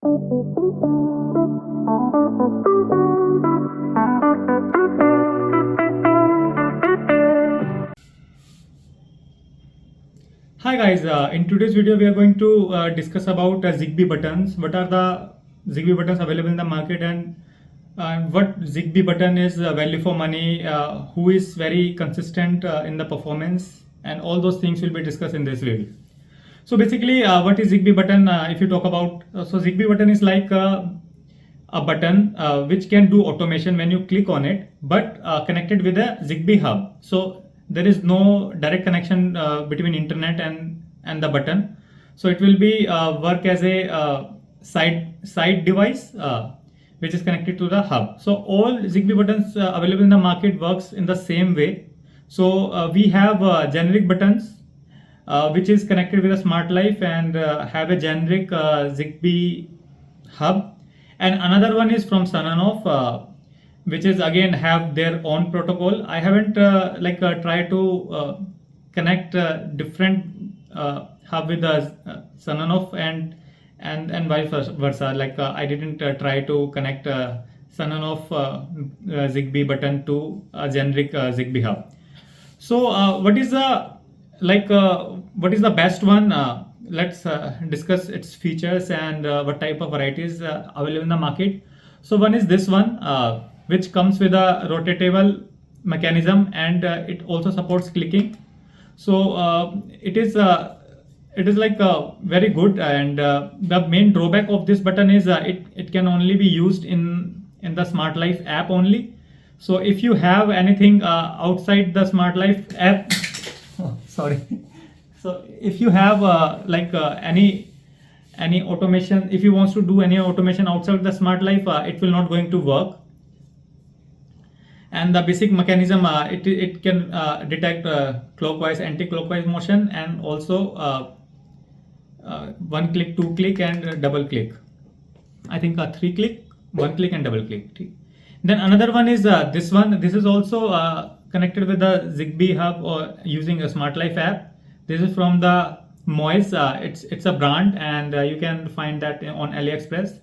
Hi guys, in today's video we are going to discuss about ZigBee buttons. What are the ZigBee buttons available in the market, and what ZigBee button is value for money, who is very consistent in the performance, and all those things will be discussed in this video. So basically, what is ZigBee button? If you talk about, so ZigBee button is like a button which can do automation when you click on it, but connected with a ZigBee hub. So there is no direct connection between internet and the button. So it will be work as a side device which is connected to the hub. So all ZigBee buttons available in the market works in the same way. So we have generic buttons which is connected with a smart life and have a generic ZigBee hub, and another one is from Sananoff, which is again have their own protocol. I haven't tried to connect different hub with the Sananoff and vice versa. I didn't try to connect Sananoff ZigBee button to a generic ZigBee hub. So what is the best one? Let's discuss its features and what type of varieties available in the market. So one is this one, which comes with a rotatable mechanism, and it also supports clicking. So it is very good, and the main drawback of this button is it can only be used in the Smart Life app only. So if you have anything outside the Smart Life app, sorry. So if you have any automation, if you want to do any automation outside the Smart Life, it will not going to work. And the basic mechanism, it can detect clockwise, anti-clockwise motion, and also one click, two click, and double click. I think three click, one click, and double click. Then another one is this one. This is also connected with the ZigBee hub or using a Smart Life app. This is from the moes. It's a brand, and you can find that on AliExpress.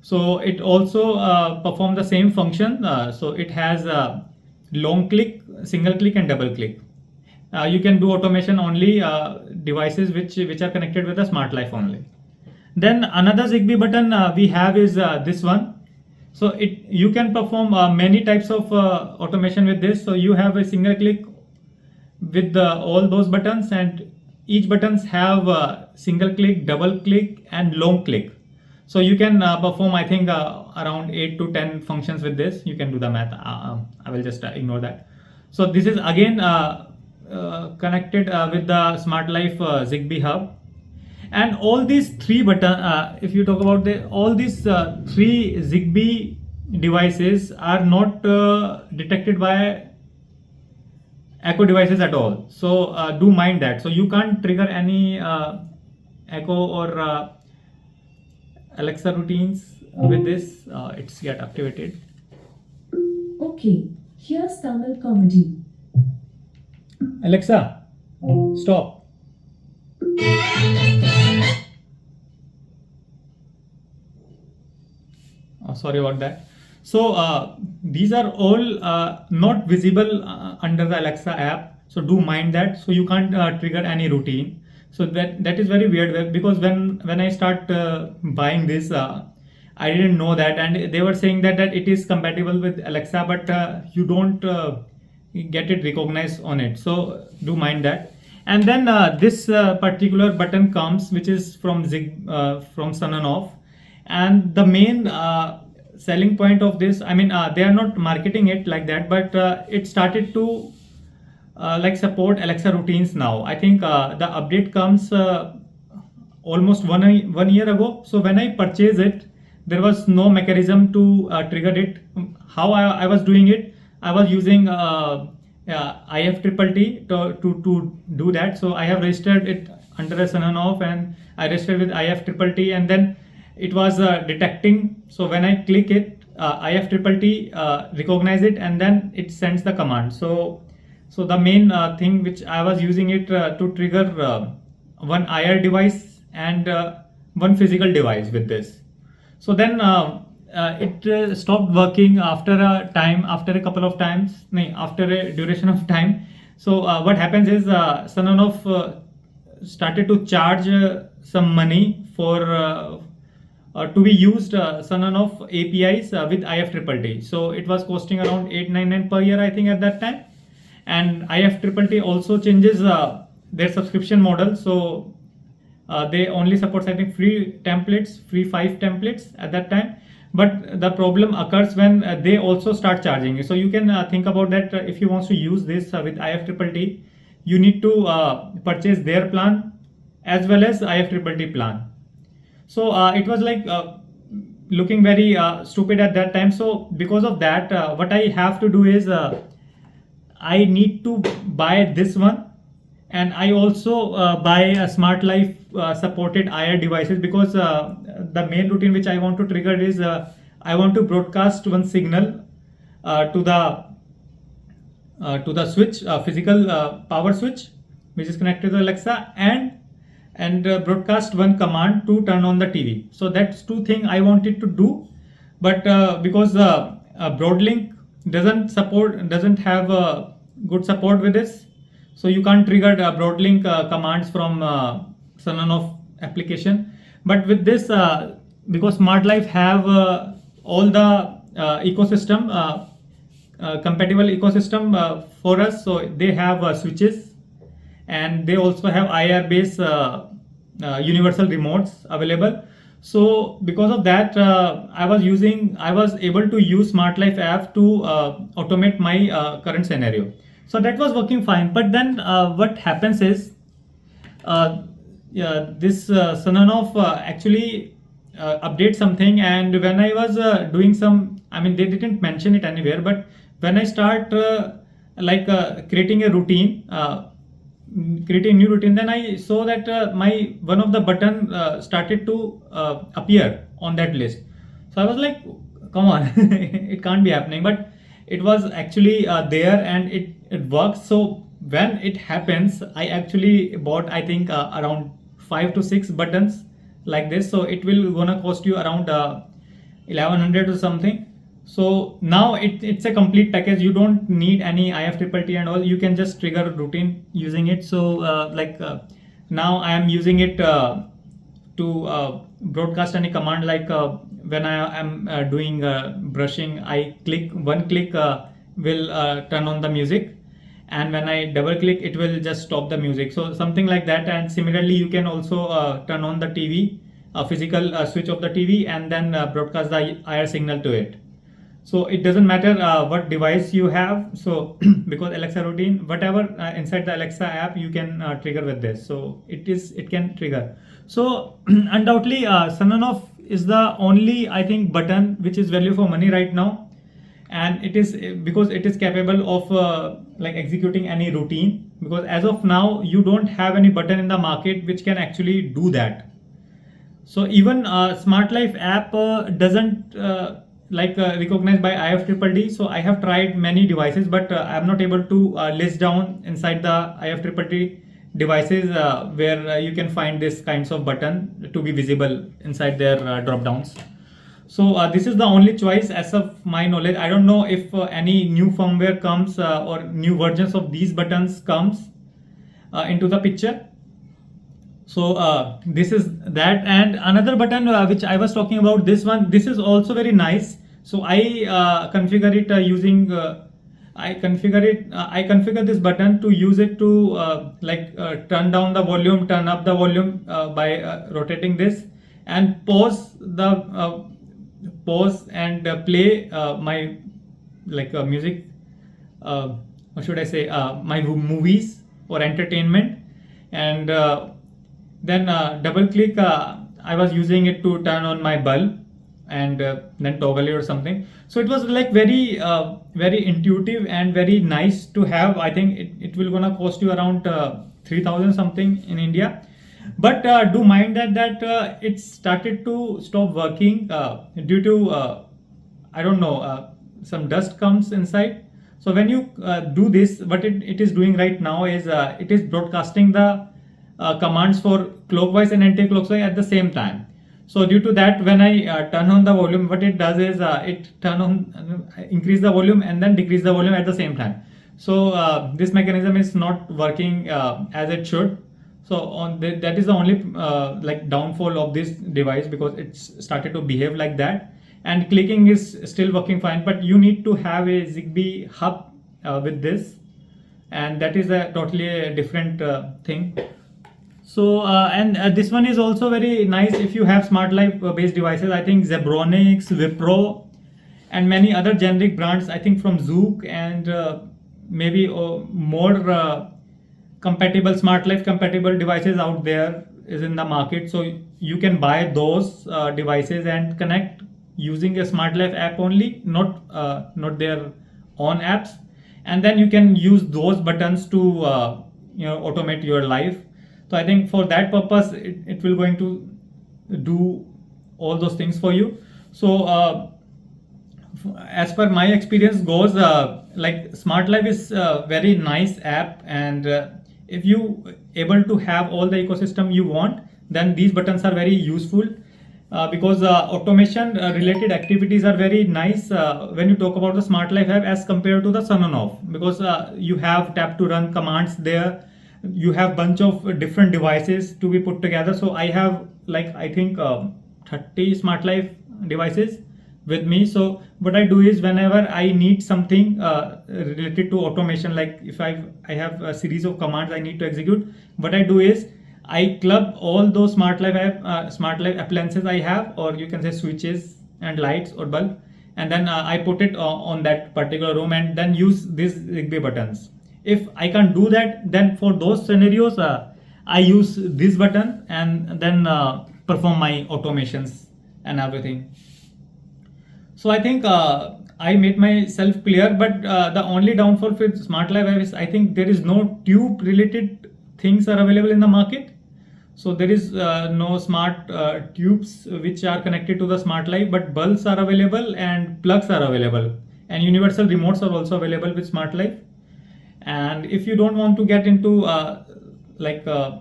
So it also performs the same function. So it has a long click, single click, and double click. You can do automation only devices which are connected with the Smart Life only. Then another ZigBee button we have is this one. So you can perform many types of automation with this. So you have a single click with all those buttons, and each buttons have single click, double click, and long click. So you can perform, I think, around 8 to 10 functions with this. You can do the math. I will just ignore that. So this is again connected with the Smart Life ZigBee hub. And all these three button, if you talk about all these three ZigBee devices are not detected by Echo devices at all. So do mind that. So you can't trigger any Echo or Alexa routines with this. It's get activated. Okay, here's Tamil comedy. Alexa, stop. Oh, sorry about that. So these are all not visible under the Alexa app. So do mind that. So you can't trigger any routine. So that is very weird, because when I start buying this, I didn't know that, and they were saying that it is compatible with Alexa, but you don't get it recognized on it. So do mind that. And then this particular button comes, which is from Sananoff, and the main selling point of this, I mean, they are not marketing it like that, but it started to support Alexa routines now. I think the update comes almost one year ago. So when I purchased it, there was no mechanism to trigger it. How I was doing it, I was using IFTTT to do that. So I have registered it under a Sananoff, and I registered with IFTTT, and then it was detecting. So when I click it, IFTTT recognize it, and then it sends the command. So the main thing which I was using it to trigger one IR device and one physical device with this. So then it stopped working after a time, after a couple of times, no, after a duration of time. So what happens is Sanonoff started to charge some money for to be used Sanonoff APIs with IFTTT. So it was costing around 899 per year, I think, at that time. And IFTTT also changes their subscription model. So they only support, I think, free templates, free 5 templates at that time. But the problem occurs when they also start charging you. So you can think about that. If you want to use this with IFTTT, you need to purchase their plan as well as IFTTT plan. So it was like looking very stupid at that time. So because of that, what I have to do is I need to buy this one, and I also buy a Smart Life supported IR devices, because the main routine which I want to trigger is I want to broadcast one signal to the switch, physical power switch, which is connected to Alexa, and broadcast one command to turn on the TV. So that's two things I wanted to do, but because Broadlink doesn't have good support with this, so you can't trigger Broadlink commands from Sanonoff application. But with this, because Smart Life have all the ecosystem compatible ecosystem for us, so they have switches, and they also have IR based universal remotes available. So because of that, I was able to use Smart Life app to automate my current scenario. So that was working fine. But then what happens is this Sanonoff actually update something, and when I was doing some, I mean, they didn't mention it anywhere, but when I start creating a routine, creating new routine, then I saw that my one of the button started to appear on that list. So I was like, come on, it can't be happening, but it was actually there, and it works. So when it happens, I actually bought, I think, around 5 to 6 buttons like this. So it will gonna cost you around 1100 or something. So now it's a complete package. You don't need any IFTTT and all. You can just trigger a routine using it. So now I am using it to broadcast any command, like when I am doing brushing, I click one click will turn on the music, and when I double click, it will just stop the music. So something like that. And similarly, you can also turn on the TV, physical switch of the TV, and then broadcast the IR signal to it. So it doesn't matter what device you have. So because Alexa routine, whatever inside the Alexa app, you can trigger with this. So it can trigger. So undoubtedly, Sanonoff is the only, I think, button which is value for money right now, and it is because it is capable of executing any routine. Because as of now, you don't have any button in the market which can actually do that. So even Smart Life app doesn't recognized by IFTTT. So I have tried many devices, but I am not able to list down inside the IFTTT devices where you can find this kinds of button to be visible inside their drop downs. So this is the only choice as of my knowledge. I don't know if any new firmware comes or new versions of these buttons comes into the picture. So this is that. And another button which I was talking about, this one, this is also very nice. So I configure it using I configure this button to use it to turn down the volume, turn up the volume by rotating this, and pause and play my music, what should I say, my movies or entertainment. And then double click, I was using it to turn on my bulb, and then toggle it or something. So it was like very intuitive and very nice to have. I think it will gonna cost you around 3000 something in India. But do mind that it started to stop working due to I don't know, some dust comes inside. So when you do this, what it is doing right now is it is broadcasting the commands for clockwise and anti-clockwise at the same time. So due to that, when I turn on the volume, what it does is increase the volume and then decrease the volume at the same time. So this mechanism is not working as it should. So that is the only like downfall of this device, because it's started to behave like that. And clicking is still working fine, but you need to have a ZigBee hub with this, and that is a totally different thing. So this one is also very nice if you have smart life based devices. I think Zebronics, Wipro, and many other generic brands, I think from Zook, and maybe more compatible smart life compatible devices out there is in the market. So you can buy those devices and connect using a smart life app only, not their own apps, and then you can use those buttons to automate your life. So I think for that purpose it will going to do all those things for you. So as per my experience goes, like smart life is a very nice app, and if you able to have all the ecosystem you want, then these buttons are very useful. Because automation related activities are very nice when you talk about the smart life app as compared to the sun on off, because you have tap to run commands there, you have bunch of different devices to be put together. So I have, like, I think 30 smart life devices with me. So what I do is, whenever I need something related to automation, like if I have a series of commands I need to execute, what I do is I club all those smart life appliances I have, or you can say switches and lights or bulb, and then I put it on that particular room, and then use these ZigBee buttons. If I can't do that, then for those scenarios I use this button, and then perform my automations and everything. So I think I made myself clear, but the only downfall with smart life is, I think there is no tube related things are available in the market. So there is no smart tubes which are connected to the smart life, but bulbs are available and plugs are available, and universal remotes are also available with smart life. And if you don't want to get into like uh,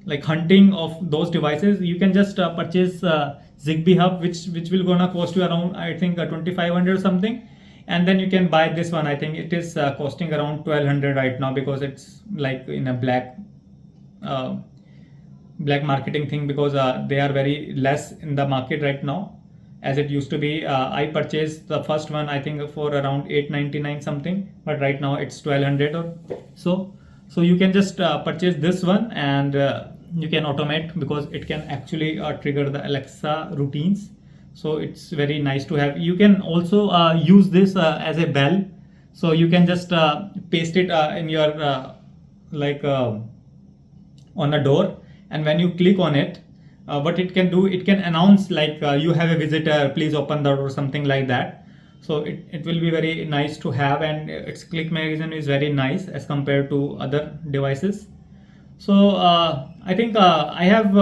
like hunting of those devices, you can just purchase ZigBee hub, which will gonna cost you around, I think 2500 or something, and then you can buy this one. I think it is costing around 1200 right now, because it's like in a black marketing thing, because they are very less in the market right now as it used to be. I purchased the first one, I think, for around 899 something, but right now it's 1200 or so. So you can just purchase this one, and you can automate, because it can actually trigger the Alexa routines. So it's very nice to have. You can also use this as a bell, so you can just paste it in your like on a door, and when you click on it, what it can do, it can announce like you have a visitor, please open the door, or something like that. So it will be very nice to have, and its click mechanism is very nice as compared to other devices. So I think I have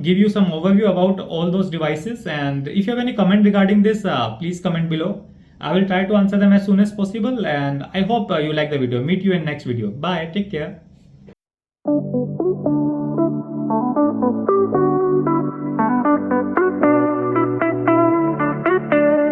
give you some overview about all those devices, and if you have any comment regarding this, please comment below. I will try to answer them as soon as possible, and I hope you like the video. Meet you in next video. Bye, take care.